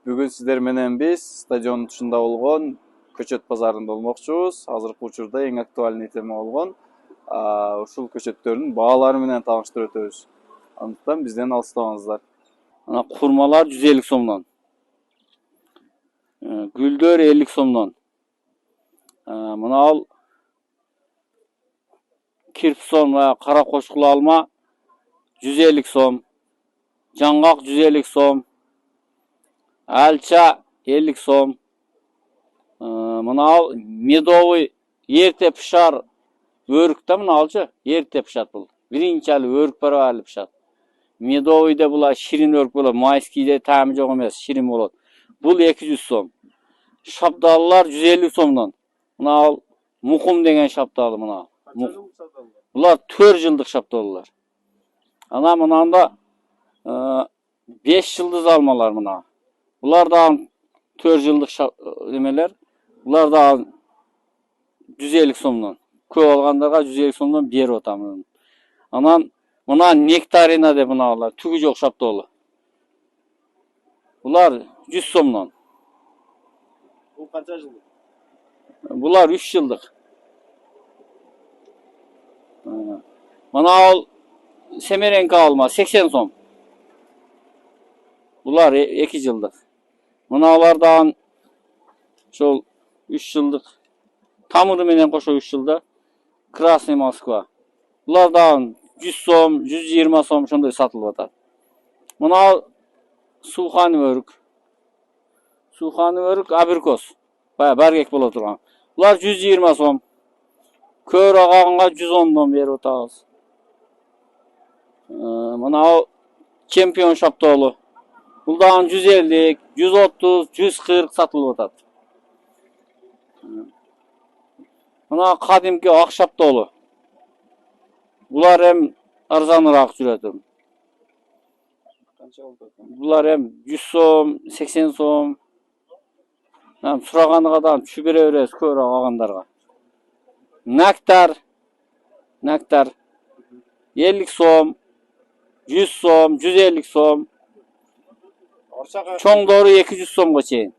Бүгін сіздер менен біз стадион тұшында болған көчөт базарында болмақчыбыз. Азыркы учурда эң актуальный тема болгон ушул көчөттөрдүн баалары менен тааныштырып өтөбүз. Андыктан бизден алыстабаңыздар. Ана курмалар 150 сомдон. Гүлдөр 50 сомдон. Мына ал кирпсон ва кара кошкул алма 150 сом. Жаңгак 150 сом. Алча 50 сом. Мына ал медовый ерте пышар өрүктө мына алчы ерте пышат бул. Биринчи алы өрүк бар алы пышат. Медовыйда була ширин өрүк болот, майскийде таамы жок эмес, ширин болот. Бул 200 сом. Шапталылар 150 сомдон. Мына ал мукум деген шапталы мына. Булар 4 жылдык шапталылар. Ана мынанда 5 жылдыз алмалар мына. Булар да 4 жылдык эмелер. Булар да 150 сомдон. Көп алгандарга 150 сомдон берип атам. Анан мына нектарина деп мына алар түгү жок шапталы. Булар 100 сомдон. Бул канча жылдык? Булар 3 жылдык. Мына ал Семеренко алма 80 сом. Булар 2 жылдык. Мыналардан шол 3 жылдык. Тамыры менен кошо 3 жылда. Красный Москва. Булардан 100 сом, 120 сом ошондой сатылып атат. Мына суханы өрүк. Суханы өрүк абрикос. Бая баргек боло турган. Булар 120 сом. Көр аганга 110дон берип атабыз. Мына чемпион шаптоолу. Булдан 150, 130, 140 сатылып атат. Мына кадимки ак шаптоолу. Булар эм арзаныраак жүрөт. Канча болот? Булар эм 100 сом, 80 сом. Сураганга да түшүп бере беребиз көр агандарга. Нектар 50 сом, 100 сом, 150 сом. Чоңдору 200 сомго чейин.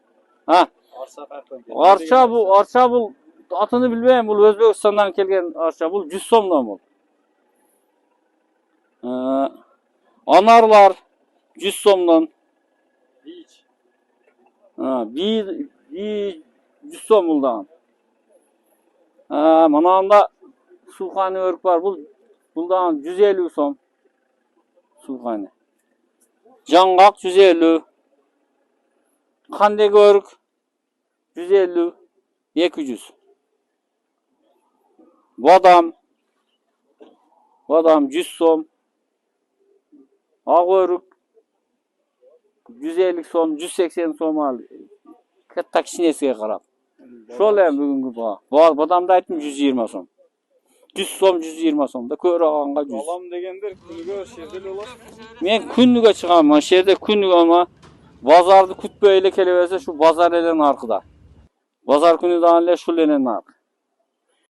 Арча бул атыны билбейм, бул Өзбекстандан келген арча, бул 100 сомдон бул. Анарлар 100 сомдон. Би 100 сом булдан. Мынанда суханы өрүк бар, булдан 150 сом. Суханы. Жаңгак 150. Кандек өрүк 150, 200. Бадам 100 сом. Ак өрүк 150 сом, 180 сом ал. Катта кичинесиге карап. Шол эми бүгүнкү баа. Бадамды айттым 120 сом. 100 сом, 120 сом да көр аганга 100. Балам дегендер күнүгө шерде эле болот. Мен күнүгө чыгам, ана жерде күнүгө ама базарды күтпөй эле келе берсе, шу базар эле наркыда. Базар күнү да эле шул эле нарк.